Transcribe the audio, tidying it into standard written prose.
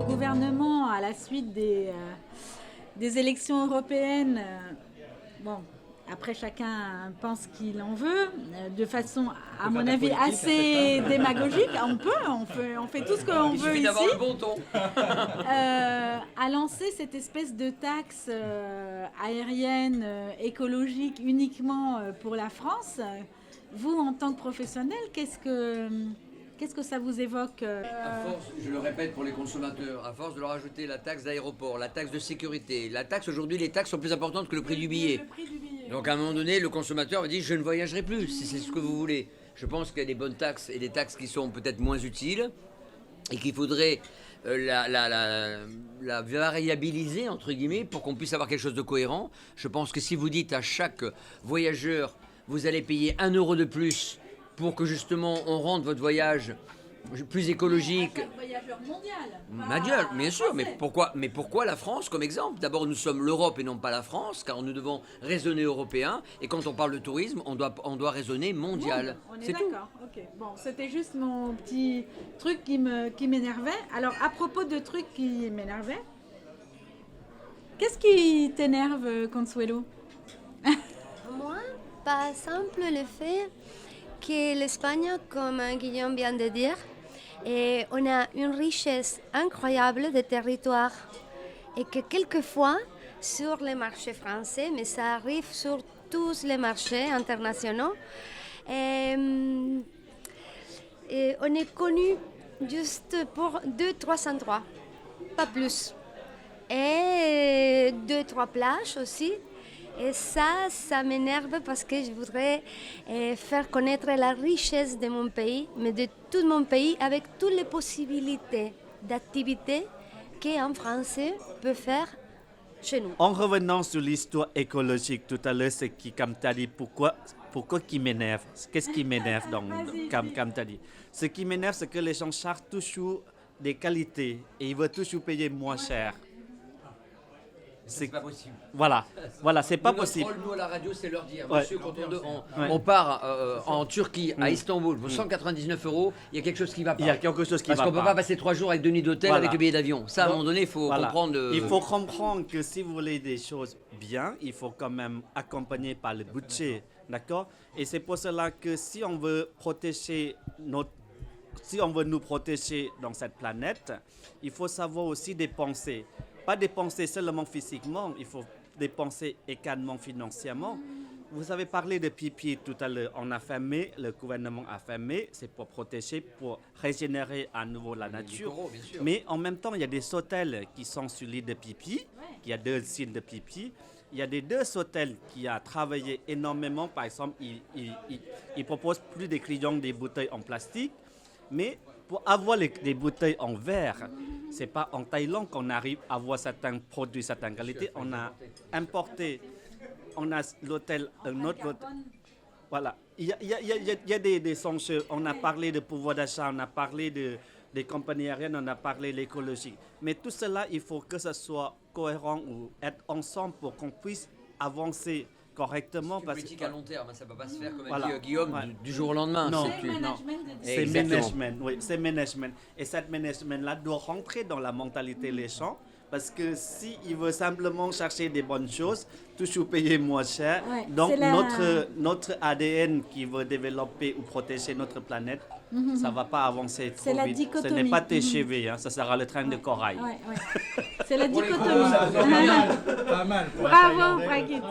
gouvernement à la suite des élections européennes. Bon, après chacun pense qu'il en veut, de façon, à mon avis, assez démagogique. On fait tout ce qu'on veut ici. Il suffit d'avoir le bon ton. A lancé cette espèce de taxe aérienne écologique uniquement pour la France. Vous, en tant que professionnel, qu'est-ce que ça vous évoque À force, je le répète pour les consommateurs, à force de leur ajouter la taxe d'aéroport, la taxe de sécurité, la taxe aujourd'hui, les taxes sont plus importantes que le prix du billet. Donc à un moment donné, le consommateur va dire je ne voyagerai plus, si c'est ce que vous voulez. Je pense qu'il y a des bonnes taxes et des taxes qui sont peut-être moins utiles et qu'il faudrait la variabiliser, entre guillemets, pour qu'on puisse avoir quelque chose de cohérent. Je pense que si vous dites à chaque voyageur, vous allez payer 1 euro de plus pour que justement on rende votre voyage plus écologique. Un voyageur mondial. Mondial, bien sûr, mais pourquoi la France comme exemple? D'abord, nous sommes l'Europe et non pas la France, car nous devons raisonner européen. Et quand on parle de tourisme, on doit raisonner mondial. On est C'est tout. d'accord. Ok. Bon, c'était juste mon petit truc qui m'énervait. Alors, à propos de trucs qui m'énervaient, qu'est-ce qui t'énerve, Consuelo? Moi, par exemple, le fait que l'Espagne, comme Guillaume vient de dire, et on a une richesse incroyable de territoire et que quelquefois, sur les marchés français, mais ça arrive sur tous les marchés internationaux, et on est connu juste pour 2-3 endroits, pas plus. Et 2-3 plages aussi. Et ça m'énerve parce que je voudrais faire connaître la richesse de mon pays, mais de tout mon pays, avec toutes les possibilités d'activités qu'un Français peut faire chez nous. En revenant sur l'histoire écologique tout à l'heure, c'est qui, comme tu as dit, pourquoi qui m'énerve? Qu'est-ce qui m'énerve comme tu as dit? Ce qui m'énerve, c'est que les gens cherchent toujours des qualités et ils veulent toujours payer moins cher. C'est pas possible. Voilà, c'est pas possible. Notre rôle, nous, à la radio, c'est leur dire, Ouais. monsieur, quand on part en Turquie, à Istanbul, pour 199 €, il y a quelque chose qui va pas. Il y a quelque chose qui va Parce qu'on pas. peut pas passer 3 jours avec 2 nuits d'hôtel Voilà. avec le billet d'avion. Ça, à un Donc, moment donné, il faut voilà. comprendre. Il faut comprendre que si vous voulez des choses bien, il faut quand même accompagner par le budget, d'accord? Et c'est pour cela que si on veut nous protéger dans cette planète, il faut savoir aussi dépenser. Pas dépenser seulement physiquement, il faut dépenser également financièrement. Vous avez parlé de pipi tout à l'heure. On a fermé, le gouvernement a fermé, c'est pour protéger, pour régénérer à nouveau la nature. coraux, bien sûr. Mais en même temps, il y a des hôtels qui sont sur l'île de Pipi. Il y a 2 îles de Pipi. Il y a des 2 hôtels qui ont travaillé énormément. Par exemple, ils proposent plus de clients des bouteilles en plastique. Mais pour avoir des bouteilles en verre, c'est pas en Thaïlande qu'on arrive à avoir certains produits, certaines qualités. On a importé, on a l'hôtel, un autre hôtel. Voilà. Il y a des enjeux. On a parlé de pouvoir d'achat, on a parlé des compagnies aériennes, on a parlé de l'écologie. Mais tout cela, il faut que ce soit cohérent ou être ensemble pour qu'on puisse avancer correctement. C'est une politique à long terme, ça ne peut pas se faire, comme Voilà. a dit Guillaume, Ouais. du jour au lendemain. Non. C'est le management de C'est Exactement. management, oui, c'est management. Et cette management-là doit rentrer dans la mentalité des gens. Parce que s'ils veulent simplement chercher des bonnes choses, toujours payer moins cher, Ouais, donc c'est notre ADN qui veut développer ou protéger notre planète, ça ne va pas avancer trop C'est la vite. Ce dichotomie. n'est pas TGV, hein, ça sera le train de corail. Ouais. C'est la Pour les dichotomie. gros, ça va. Pas mal. Bravo, Braguet.